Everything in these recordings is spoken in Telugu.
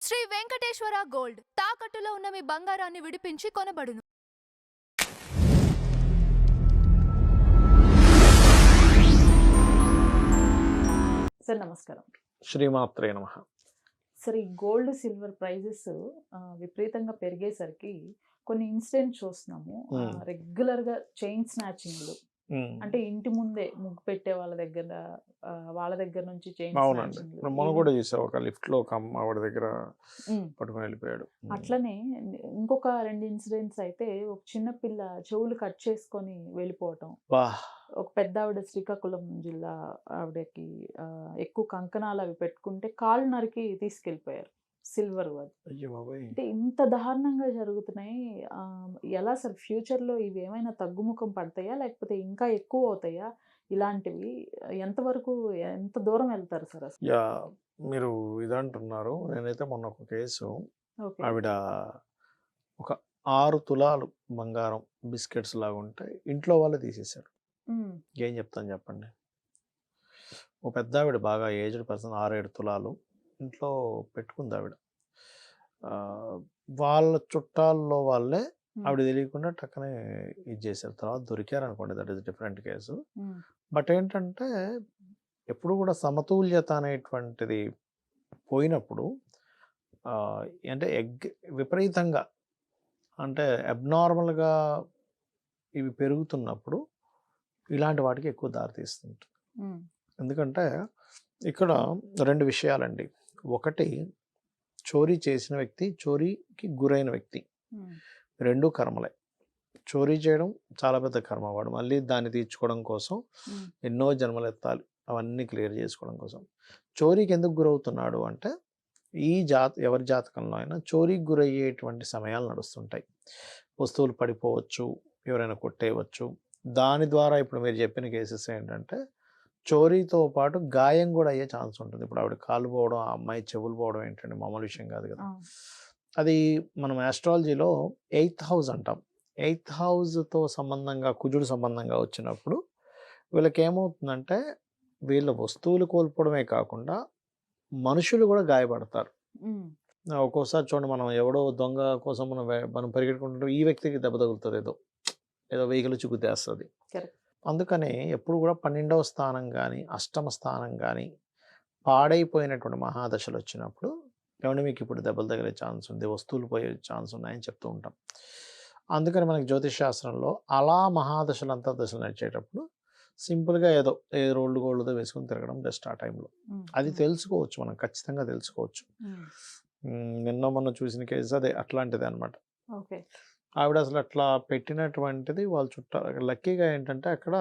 శ్రీ వెంకటేశ్వర గోల్డ్ తాకట్టులో ఉన్న మీ బంగారాన్ని విడిపించి కొనబడును. సార్ నమస్కారం. శ్రీమాత్రే నమః. సార్ ఈ గోల్డ్ సిల్వర్ ప్రైజెస్ విపరీతంగా పెరిగేసరికి కొన్ని ఇన్సిడెంట్స్ చూస్తున్నాము. రెగ్యులర్గా చైన్ స్నాచింగ్లు అంటే ఇంటి ముందే ముగ్గు పెట్టే వాళ్ళ దగ్గర నుంచి చైన్ అవునండి. స్నాచింగ్లు మనం కూడా చూసాం, ఒక లిఫ్ట్ లో ఒక ఆవిడ దగ్గర పట్టుకొని వెళ్ళిపోయాడు. అట్లనే ఇంకొక 2 ఇన్సిడెంట్స్ అయితే ఒక చిన్న పిల్ల చెవులు కట్ చేసుకొని వెళ్ళిపోవటం. ఒక పెద్ద ఆవిడ శ్రీకాకుళం జిల్లా ఆవిడకి ఎక్కువ కంకణాలు అవి పెట్టుకుంటే కాళ్ళు నరికి తీసుకెళ్ళిపోయారు. సిల్వర్ అంటే ఇంత దారుణంగా జరుగుతున్నాయి. ఎలా సార్ ఫ్యూచర్లో ఇవి ఏమైనా తగ్గుముఖం పడతాయా లేకపోతే ఇంకా ఎక్కువ అవుతాయా? ఇలాంటివి ఎంతవరకు ఎంత దూరం వెళ్తారు సార్ అసలు? మీరు ఇదంటున్నారు. నేనైతే మొన్న ఒక కేసు, ఆవిడ ఒక 6 తులాలు బంగారం బిస్కెట్స్ లాగా ఉంటాయి, ఇంట్లో వాళ్ళే తీసేశారు. ఏం చెప్తాను చెప్పండి. ఒక పెద్ద ఆవిడ, బాగా ఏజ్డ్ పర్సన్, 6-7 తులాలు ఇంట్లో పెట్టుకుంది ఆవిడ. వాళ్ళ చుట్టాల్లో వాళ్ళే ఆవిడ తెలియకుండా టక్కనే ఇది చేశారు. తర్వాత దొరికారు అనుకోండి, that is different case. But ఏంటంటే ఎప్పుడు కూడా సమతుల్యత అనేటువంటిది పోయినప్పుడు, అంటే విపరీతంగా అంటే అబ్నార్మల్గా ఇవి పెరుగుతున్నప్పుడు ఇలాంటి వాటికి ఎక్కువ దారితీస్తుంటుంది. ఎందుకంటే ఇక్కడ 2 విషయాలండి. ఒకటి, చోరీ చేసిన వ్యక్తి, చోరీకి గురైన వ్యక్తి, 2 కర్మలే. చోరీ చేయడం చాలా పెద్ద కర్మ. వాడు మళ్ళీ దాన్ని తీర్చుకోవడం కోసం ఎన్నో జన్మలు ఎత్తాలి, అవన్నీ క్లియర్ చేసుకోవడం కోసం. చోరీకి ఎందుకు గురవుతున్నాడు అంటే, ఎవరి జాతకంలో అయినా చోరీకి గురయ్యేటువంటి సమయాలు నడుస్తుంటాయి. వస్తువులు పడిపోవచ్చు, ఎవరైనా కొట్టేయవచ్చు. దాని ద్వారా ఇప్పుడు మీరు చెప్పిన కేసెస్ ఏంటంటే చోరీతో పాటు గాయం కూడా అయ్యే ఛాన్స్ ఉంటుంది. ఇప్పుడు ఆవిడ కాలు పోవడం, ఆ అమ్మాయి చెవులు పోవడం ఏంటంటే మామూలు విషయం కాదు కదా. అది మనం ఆస్ట్రాలజీలో 8th హౌస్ అంటాం. 8th హౌస్తో సంబంధంగా, కుజుడు సంబంధంగా వచ్చినప్పుడు వీళ్ళకి ఏమవుతుందంటే, వీళ్ళ వస్తువులు కోల్పోవడమే కాకుండా మనుషులు కూడా గాయపడతారు. ఒక్కోసారి చూడండి, మనం ఎవడో దొంగ కోసం మనం పరిగెట్టుకుంటుంటే ఈ వ్యక్తికి దెబ్బ తగులుతుంది, ఏదో వెహికల్ చిక్కుతేస్తుంది. అందుకనే ఎప్పుడు కూడా 12వ స్థానం కానీ 8వ స్థానం కానీ పాడైపోయినటువంటి మహాదశలు వచ్చినప్పుడు, ఏమంటే మీకు ఇప్పుడు దెబ్బలు తగిలే ఛాన్స్ ఉంది, వస్తువులు పోయే ఛాన్స్ ఉన్నాయని చెప్తూ ఉంటాం. అందుకని మనకి జ్యోతిష్ శాస్త్రంలో అలా మహాదశలు అంతర్దశలు నడిచేటప్పుడు సింపుల్గా ఏదో రోడ్లు గోల్డ్తో వేసుకుని తిరగడం బెస్ట్ ఆ టైంలో. అది తెలుసుకోవచ్చు, మనం ఖచ్చితంగా తెలుసుకోవచ్చు. నిన్న మొన్న చూసిన కేసు అదే అట్లాంటిది అనమాట. ఆవిడ అసలు అట్లా పెట్టినటువంటిది వాళ్ళ లక్కీగా ఏంటంటే అక్కడ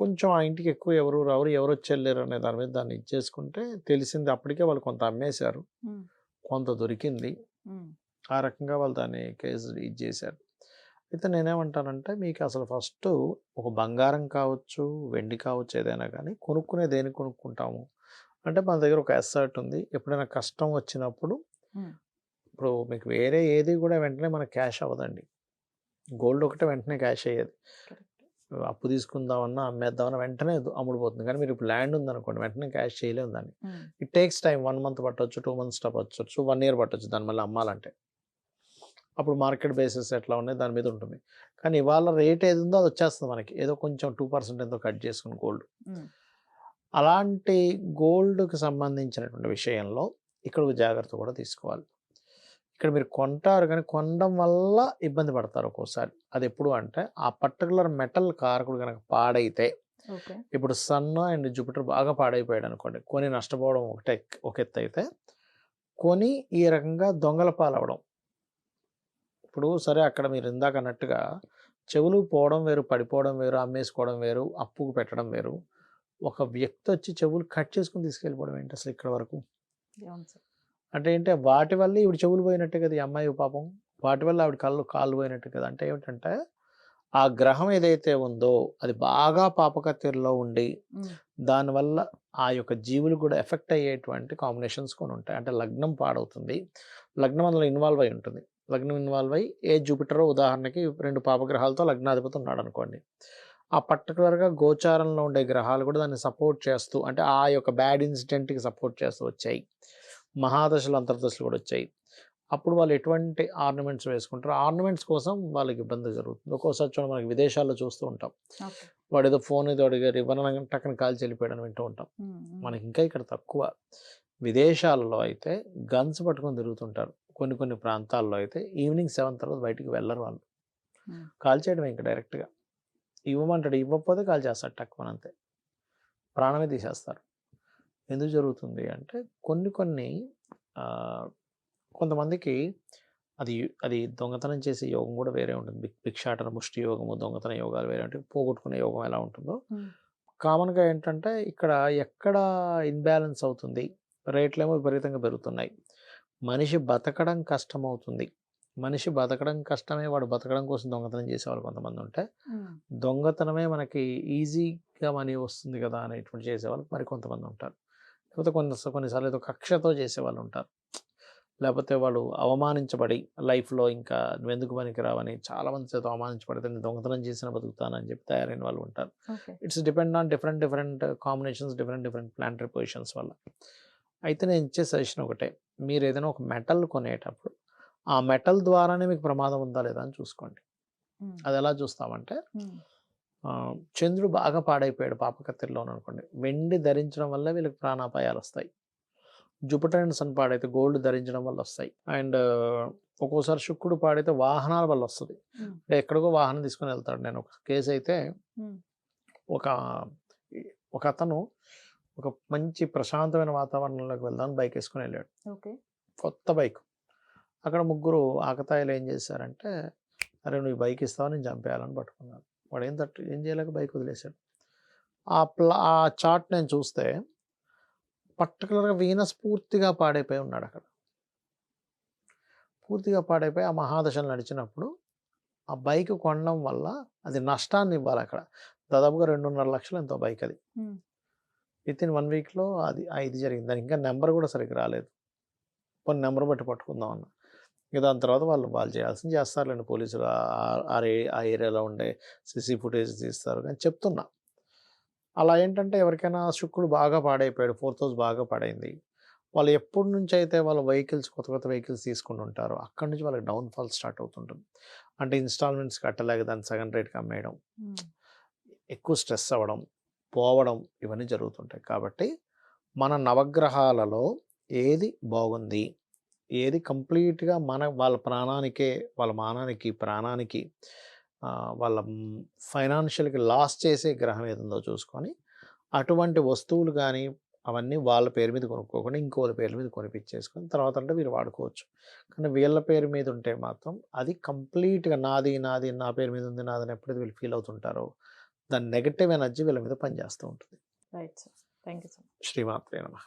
కొంచెం ఆ ఇంటికి ఎక్కువ ఎవరు రావు, ఎవరు వచ్చి వెళ్ళారు అనే దాని మీద దాన్ని ఇచ్చేసుకుంటే తెలిసింది. అప్పటికే వాళ్ళు కొంత అమ్మేశారు, కొంత దొరికింది. ఆ రకంగా వాళ్ళు దాన్ని కేసు ఇచ్చేశారు. అయితే నేనేమంటానంటే, మీకు అసలు ఫస్ట్ ఒక బంగారం కావచ్చు, వెండి కావచ్చు, ఏదైనా కానీ కొనుక్కునే దేని కొనుక్కుంటాము అంటే, మన దగ్గర ఒక అసెట్ ఉంది. ఎప్పుడైనా కష్టం వచ్చినప్పుడు, ఇప్పుడు మీకు వేరే ఏది కూడా వెంటనే మనకు క్యాష్ అవ్వదండి. గోల్డ్ ఒకటే వెంటనే క్యాష్ అయ్యేది. అప్పు తీసుకుందామన్నా, అమ్మేద్దామన్నా వెంటనే అమ్ముడుపోతుంది. కానీ మీరు ఇప్పుడు ల్యాండ్ ఉందనుకోండి, వెంటనే క్యాష్ చేయలేము దాన్ని. It takes time. 1 month పట్టవచ్చు, 2 months పట్టవచ్చు, 1 year పట్టవచ్చు దాన్ని మళ్ళీ అమ్మాలంటే. అప్పుడు మార్కెట్ బేసిస్ ఎట్లా ఉన్నాయి దాని మీద ఉంటుంది. కానీ ఇవాళ రేట్ ఏది ఉందో అది వచ్చేస్తుంది మనకి, ఏదో కొంచెం 2% ఎంతో కట్ చేసుకుని గోల్డ్. అలాంటి గోల్డ్కి సంబంధించినటువంటి విషయంలో ఇక్కడ జాగ్రత్త కూడా తీసుకోవాలి. ఇక్కడ మీరు కొంటారు, కానీ కొనడం వల్ల ఇబ్బంది పడతారు ఒక్కోసారి. అది ఎప్పుడు అంటే, ఆ పర్టికులర్ మెటల్ కారకుడు కనుక పాడైతే, ఇప్పుడు సన్ అండ్ జూపిటర్ బాగా పాడైపోయాడు అనుకోండి, కొని నష్టపోవడం ఒక ఎత్తు అయితే, కొని ఈ రకంగా దొంగల పాలవడం. ఇప్పుడు సరే, అక్కడ మీరు ఇందాక అన్నట్టుగా చెవులు పోవడం వేరు, పడిపోవడం వేరు, అమ్మేసుకోవడం వేరు, అప్పుకు పెట్టడం వేరు. ఒక వ్యక్తి వచ్చి చెవులు కట్ చేసుకుని తీసుకెళ్ళిపోవడం ఏంటి అసలు ఇక్కడ వరకు? అంటే ఏంటి, వాటి వల్ల ఈవిడ చెవులు పోయినట్టే కదా, ఈ అమ్మాయి పాపం. వాటి వల్ల ఆవిడ కాళ్ళు పోయినట్టు కదా. అంటే ఏమిటంటే, ఆ గ్రహం ఏదైతే ఉందో అది బాగా పాపకత్తిలో ఉండి, దానివల్ల ఆ యొక్క జీవులు కూడా ఎఫెక్ట్ అయ్యేటువంటి కాంబినేషన్స్ కొన్ని ఉంటాయి. అంటే లగ్నం పాడవుతుంది, లగ్నం అందులో ఇన్వాల్వ్ అయి ఉంటుంది. లగ్నం ఇన్వాల్వ్ అయ్యి జూపిటర్ ఉదాహరణకి 2 పాపగ్రహాలతో లగ్నాధిపతి ఉన్నాడు అనుకోండి, ఆ పర్టికులర్గా గోచారంలో ఉండే గ్రహాలు కూడా దాన్ని సపోర్ట్ చేస్తూ, అంటే ఆ యొక్క బ్యాడ్ ఇన్సిడెంట్కి సపోర్ట్ చేస్తూ వచ్చాయి. మహాదశలు అంతర్దశలు కూడా వచ్చాయి. అప్పుడు వాళ్ళు ఎటువంటి ఆర్నమెంట్స్ వేసుకుంటారు, ఆర్నమెంట్స్ కోసం వాళ్ళకి ఇబ్బంది జరుగుతుంది. ఒక్కోసారి చూడండి మనకి విదేశాల్లో చూస్తూ ఉంటాం, ఓకే. వాడు ఏదో ఫోన్ ఏదో అడిగారు ఇవ్వనగానే టక్కన కాల్చి వెళ్ళిపోయాడని వింటూ ఉంటాం. మనకి ఇంకా ఇక్కడ తక్కువ. విదేశాలలో అయితే గన్స్ పట్టుకొని తిరుగుతుంటారు. కొన్ని ప్రాంతాల్లో అయితే ఈవినింగ్ 7 తర్వాత బయటికి వెళ్ళరు వాళ్ళు. కాల్ చేయడమే ఇంకా డైరెక్ట్గా. ఇవ్వమంటాడు, ఇవ్వకపోతే కాల్ చేస్తాడు టక్కుమని, అంతే, ప్రాణమే తీసేస్తారు. ఎందుకు జరుగుతుంది అంటే కొన్ని కొంతమందికి అది అది దొంగతనం చేసే యోగం కూడా వేరే ఉంటుంది. భిక్షాటన ముష్టి యోగము, దొంగతన యోగాలు వేరే ఉంటాయి. పోగొట్టుకునే యోగం ఎలా ఉంటుందో కామన్గా ఏంటంటే ఇక్కడ ఎక్కడ ఇన్బ్యాలెన్స్ అవుతుంది, రేట్లేమో విపరీతంగా పెరుగుతున్నాయి, మనిషి బతకడం కష్టమవుతుంది. మనిషి బతకడం కష్టమే, వాడు బతకడం కోసం దొంగతనం చేసేవాళ్ళు కొంతమంది ఉంటే, దొంగతనమే మనకి ఈజీగా మనీ వస్తుంది కదా అనేటువంటి చేసేవాళ్ళు మరి కొంతమంది ఉంటారు. లేకపోతే కొన్నిసార్లు ఏదో కక్షతో చేసేవాళ్ళు ఉంటారు. లేకపోతే వాళ్ళు అవమానించబడి లైఫ్లో ఇంకా నువ్వెందుకు పనికి రావని చాలామంది చేత అవమానించబడితే నేను దొంగతనం చేసిన బతుకుతానని చెప్పి తయారైన వాళ్ళు ఉంటారు. It's depend on different combinations, different planetary positions వల్ల. అయితే నేను ఇచ్చే సజెషన్ ఒకటే, మీరు ఏదైనా ఒక మెటల్ కొనేటప్పుడు ఆ మెటల్ ద్వారానే మీకు ప్రమాదం ఉందా లేదా అని చూసుకోండి. అది ఎలా చూస్తామంటే, చంద్రుడు బాగా పాడైపోయాడు పాపకత్తిరిలో అనుకోండి, వెండి ధరించడం వల్ల వీళ్ళకి ప్రాణాపాయాలు వస్తాయి. జూపిటర్ అండ్ సన్ పాడైతే గోల్డ్ ధరించడం వల్ల వస్తాయి. అండ్ ఒక్కోసారి శుక్రుడు పాడైతే వాహనాల వల్ల వస్తుంది. అంటే ఎక్కడికో వాహనం తీసుకుని వెళ్తాడు. నేను ఒక కేసు అయితే ఒక అతను ఒక మంచి ప్రశాంతమైన వాతావరణంలోకి వెళ్దామని బైక్ వేసుకుని వెళ్ళాడు. కొత్త బైక్. అక్కడ ముగ్గురు ఆకతాయిలు ఏం చేశారంటే, అరే నువ్వు బైక్ ఇస్తావు నేను చంపేయాలని పట్టుకున్నాను. వాడు ఏం చేయలేక బైక్ వదిలేశాడు. ఆ చార్ట్ నేను చూస్తే పర్టికులర్గా వీనస్ పూర్తిగా పాడైపోయి ఉన్నాడు అక్కడ. పూర్తిగా పాడైపోయి ఆ మహాదశలు నడిచినప్పుడు ఆ బైక్ కొనడం వల్ల అది నష్టాన్ని ఇవ్వాలి. అక్కడ దాదాపుగా 2.5 లక్షలు ఎంతో బైక్ అది. వితిన్ 1 వీక్లో ఇది జరిగింది. దానికి ఇంకా నెంబర్ కూడా సరిగ్గా రాలేదు. కొన్ని నెంబర్ బట్టి పట్టుకుందాం అన్న. ఇక దాని తర్వాత వాళ్ళు చేయాల్సింది చేస్తారులేండి పోలీసులు. ఆ ఏరియాలో ఉండే సీసీ ఫుటేజ్ తీస్తారు. కానీ చెప్తున్నా, అలా ఏంటంటే ఎవరికైనా శుక్రుడు బాగా పాడైపోయాడు, 4th హౌస్ బాగా పాడైంది, వాళ్ళు ఎప్పటి నుంచి అయితే వాళ్ళ వెహికల్స్ కొత్త వెహికల్స్ తీసుకుని ఉంటారో అక్కడి నుంచి వాళ్ళకి డౌన్ఫాల్ స్టార్ట్ అవుతుంటుంది. అంటే ఇన్స్టాల్మెంట్స్ కట్టలేక దాన్ని సగం రేట్కి అమ్మేయడం, ఎక్కువ స్ట్రెస్ అవ్వడం, పోవడం, ఇవన్నీ జరుగుతుంటాయి. కాబట్టి మన నవగ్రహాలలో ఏది బాగుంది, ఏది కంప్లీట్గా వాళ్ళ ప్రాణానికే, వాళ్ళ మానానికి, ప్రాణానికి, వాళ్ళ ఫైనాన్షియల్కి లాస్ చేసే గ్రహం ఏదుందో చూసుకొని అటువంటి వస్తువులు కానీ అవన్నీ వాళ్ళ పేరు మీద కొనుక్కోకుండా ఇంకోళ్ళ పేర్ల మీద కొనిపించేసుకొని తర్వాత అంటే మీరు వాడుకోవచ్చు. కానీ వీళ్ళ పేరు మీద ఉంటే మాత్రం అది కంప్లీట్గా నాది నా పేరు మీద ఉంది నాదని ఎప్పుడైతే వీళ్ళు ఫీల్ అవుతుంటారో దాని నెగటివ్ ఎనర్జీ వీళ్ళ మీద పనిచేస్తూ ఉంటుంది. Right sir, thank you sir. శ్రీమాత్రే నమః.